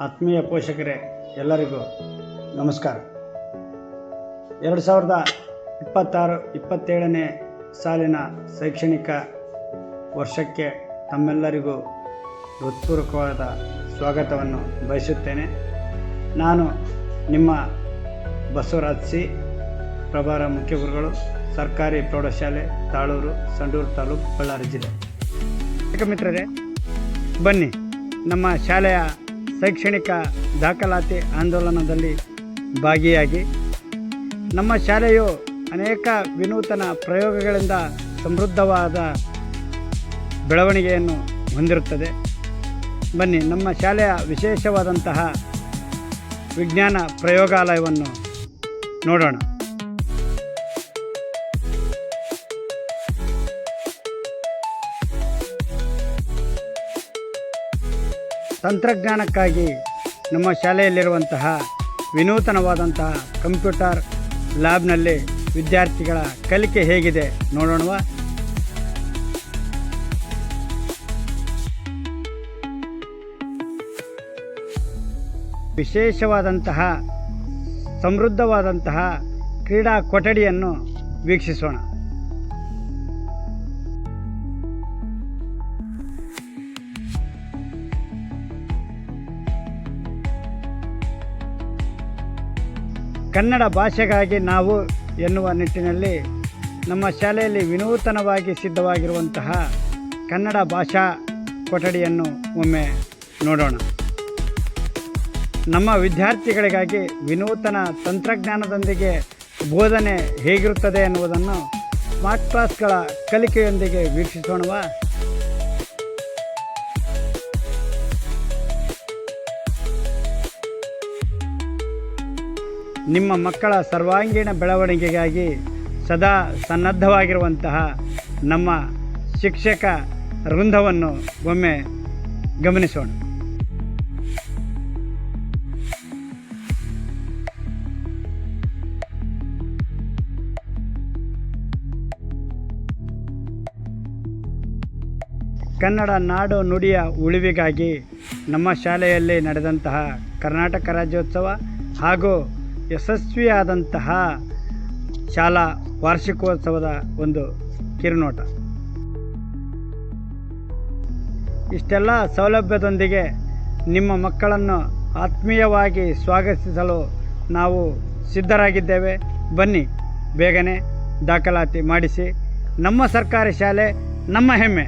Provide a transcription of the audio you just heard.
ಆತ್ಮೀಯ ಪೋಷಕರೇ ಎಲ್ಲರಿಗೂ ನಮಸ್ಕಾರ. 2026-27ನೇ ಸಾಲಿನ ಶೈಕ್ಷಣಿಕ ವರ್ಷಕ್ಕೆ ತಮ್ಮೆಲ್ಲರಿಗೂ ಹೃತ್ಪೂರ್ವಕವಾದ ಸ್ವಾಗತವನ್ನು ಬಯಸುತ್ತೇನೆ. ನಾನು ನಿಮ್ಮ ಬಸವರಾಜ್ ಸಿ, ಪ್ರಭಾರ ಮುಖ್ಯಗುರುಗಳು, ಸರ್ಕಾರಿ ಪ್ರೌಢಶಾಲೆ ತಾಳೂರು, ಸಂಡೂರು ತಾಲೂಕು, ಬಳ್ಳಾರಿ ಜಿಲ್ಲೆ. ಮಿತ್ರರೇ, ಬನ್ನಿ ನಮ್ಮ ಶಾಲೆಯ ಶೈಕ್ಷಣಿಕ ದಾಖಲಾತಿ ಆಂದೋಲನದಲ್ಲಿ ಭಾಗಿಯಾಗಿ ನಮ್ಮ ಶಾಲೆಯು ಅನೇಕ ವಿನೂತನ ಪ್ರಯೋಗಗಳಿಂದ ಸಮೃದ್ಧವಾದ ಬೆಳವಣಿಗೆಯನ್ನು ಹೊಂದಿರುತ್ತದೆ. ಬನ್ನಿ ನಮ್ಮ ಶಾಲೆಯ ವಿಶೇಷವಾದಂತಹ ವಿಜ್ಞಾನ ಪ್ರಯೋಗಾಲಯವನ್ನು ನೋಡೋಣ. ತಂತ್ರಜ್ಞಾನಕ್ಕಾಗಿ ನಮ್ಮ ಶಾಲೆಯಲ್ಲಿರುವಂತಹ ವಿನೂತನವಾದಂತಹ ಕಂಪ್ಯೂಟರ್ ಲ್ಯಾಬ್ನಲ್ಲಿ ವಿದ್ಯಾರ್ಥಿಗಳ ಕಲಿಕೆ ಹೇಗಿದೆ ನೋಡೋಣವಾ? ವಿಶೇಷವಾದಂತಹ ಸಮೃದ್ಧವಾದಂತಹ ಕ್ರೀಡಾ ಕೊಠಡಿಯನ್ನು ವೀಕ್ಷಿಸೋಣ. ಕನ್ನಡ ಭಾಷೆಗಾಗಿ ನಾವು ಎನ್ನುವ ನಿಟ್ಟಿನಲ್ಲಿ ನಮ್ಮ ಶಾಲೆಯಲ್ಲಿ ವಿನೂತನವಾಗಿ ಸಿದ್ಧವಾಗಿರುವಂತಹ ಕನ್ನಡ ಭಾಷಾ ಕೊಠಡಿಯನ್ನು ಒಮ್ಮೆ ನೋಡೋಣ. ನಮ್ಮ ವಿದ್ಯಾರ್ಥಿಗಳಿಗಾಗಿ ವಿನೂತನ ತಂತ್ರಜ್ಞಾನದೊಂದಿಗೆ ಬೋಧನೆ ಹೇಗಿರುತ್ತದೆ ಎನ್ನುವುದನ್ನು ಸ್ಮಾರ್ಟ್ ಕ್ಲಾಸ್ಗಳ ಕಲಿಕೆಯೊಂದಿಗೆ ವೀಕ್ಷಿಸೋಣವಾ? ನಿಮ್ಮ ಮಕ್ಕಳ ಸರ್ವಾಂಗೀಣ ಬೆಳವಣಿಗೆಗಾಗಿ ಸದಾ ಸನ್ನದ್ಧವಾಗಿರುವಂತಹ ನಮ್ಮ ಶಿಕ್ಷಕ ವೃಂದವನ್ನು ಒಮ್ಮೆ ಗಮನಿಸೋಣ. ಕನ್ನಡ ನಾಡು ನುಡಿಯ ಉಳಿವಿಗಾಗಿ ನಮ್ಮ ಶಾಲೆಯಲ್ಲಿ ನಡೆದಂತಹ ಕರ್ನಾಟಕ ರಾಜ್ಯೋತ್ಸವ ಹಾಗೂ ಯಶಸ್ವಿಯಾದಂತಹ ಶಾಲಾ ವಾರ್ಷಿಕೋತ್ಸವದ ಒಂದು ಕಿರುನೋಟ. ಇಷ್ಟೆಲ್ಲ ಸೌಲಭ್ಯದೊಂದಿಗೆ ನಿಮ್ಮ ಮಕ್ಕಳನ್ನು ಆತ್ಮೀಯವಾಗಿ ಸ್ವಾಗತಿಸಲು ನಾವು ಸಿದ್ಧರಾಗಿದ್ದೇವೆ. ಬನ್ನಿ, ಬೇಗನೆ ದಾಖಲಾತಿ ಮಾಡಿಸಿ. ನಮ್ಮ ಸರ್ಕಾರಿ ಶಾಲೆ ನಮ್ಮ ಹೆಮ್ಮೆ.